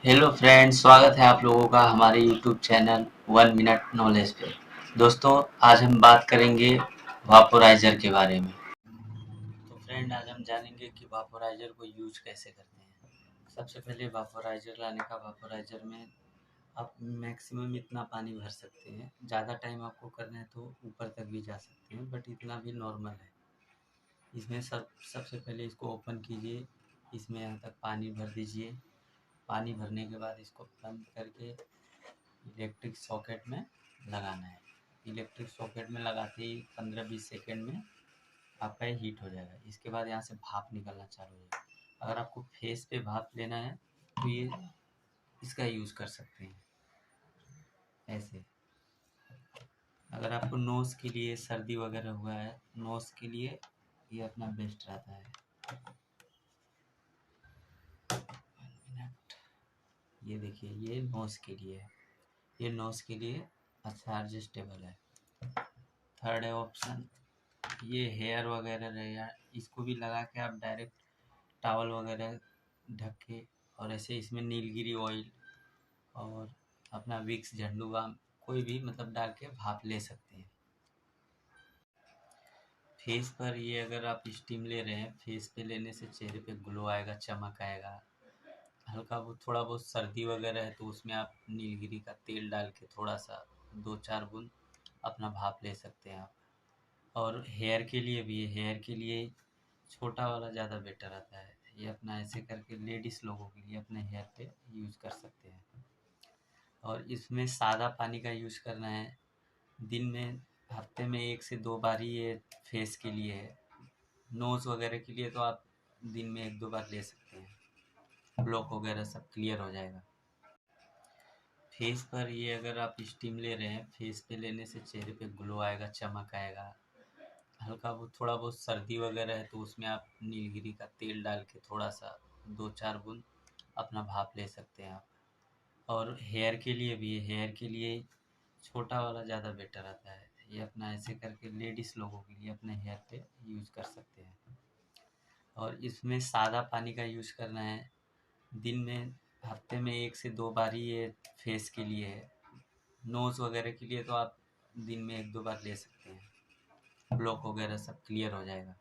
Hello friends, स्वागत है आप लोगों का हमारे यूट्यूब चैनल 1 मिनट नॉलेज पे। दोस्तों, आज हम बात करेंगे वापोराइजर के बारे में। तो फ्रेंड, आज हम जानेंगे कि वापोराइजर को यूज कैसे करते हैं। सबसे पहले वापोराइजर लाने का, वापोराइजर में आप मैक्सिमम इतना पानी भर सकते हैं। ज़्यादा टाइम आपको करना है तो ऊपर तक भी जा सकते हैं, बट इतना भी नॉर्मल है। इसमें सबसे पहले इसको ओपन कीजिए, इसमें यहाँ तक पानी भर दीजिए। पानी भरने के बाद इसको बंद करके इलेक्ट्रिक सॉकेट में लगाना है। इलेक्ट्रिक सॉकेट में लगाते ही 15-20 सेकेंड में आपका ये हीट हो जाएगा। इसके बाद यहाँ से भाप निकलना चालू हो जाएगा। अगर आपको फेस पे भाप लेना है तो ये इसका यूज़ कर सकते हैं ऐसे। अगर आपको नोज़ के लिए सर्दी वगैरह हुआ है, नोज़ के लिए ये अपना बेस्ट रहता है। ये देखिए, ये नोज़ के लिए है। ये नोज़ के लिए अच्छा एडजस्टेबल है। थर्ड है ऑप्शन, ये हेयर वगैरह रहेगा, इसको भी लगा के आप डायरेक्ट टॉवल वगैरह ढक के और ऐसे इसमें नीलगिरी ऑयल और अपना विक्स, झंडू बाम कोई भी मतलब डाल के भाप ले सकते हैं। फेस पर ये अगर आप स्टीम ले रहे हैं, फेस पे लेने से चेहरे पे ग्लो आएगा, चमक आएगा। हल्का वो थोड़ा बहुत सर्दी वगैरह है तो उसमें आप नीलगिरी का तेल डाल के थोड़ा सा 2-4 बूंद अपना भाप ले सकते हैं आप। और हेयर के लिए भी, हेयर के लिए छोटा वाला ज़्यादा बेटर आता है। ये अपना ऐसे करके लेडीज़ लोगों के लिए अपने हेयर पे यूज़ कर सकते हैं। और इसमें सादा पानी का यूज़ करना है। दिन में हफ्ते में 1 से 2 बार ही ये फेस के लिए है। नोज़ वगैरह के लिए तो आप दिन में 1-2 बार ले सकते हैं, ब्लॉक वगैरह सब क्लियर हो जाएगा। फेस पर ये अगर आप स्टीम ले रहे हैं, फेस पे लेने से चेहरे पे ग्लो आएगा, चमक आएगा। हल्का वो थोड़ा बहुत सर्दी वगैरह है तो उसमें आप नीलगिरी का तेल डाल के थोड़ा सा 2-4 बूंद अपना भाप ले सकते हैं आप। और हेयर के लिए भी, हेयर के लिए छोटा वाला ज़्यादा बेटर आता है। ये अपना ऐसे करके लेडीज़ लोगों के लिए अपने हेयर पे यूज़ कर सकते हैं। और इसमें सादा पानी का यूज़ करना है। दिन में हफ्ते में 1 से 2 बार ही ये फेस के लिए है। नोज़ वगैरह के लिए तो आप दिन में 1-2 बार ले सकते हैं, ब्लॉक वगैरह सब क्लियर हो जाएगा।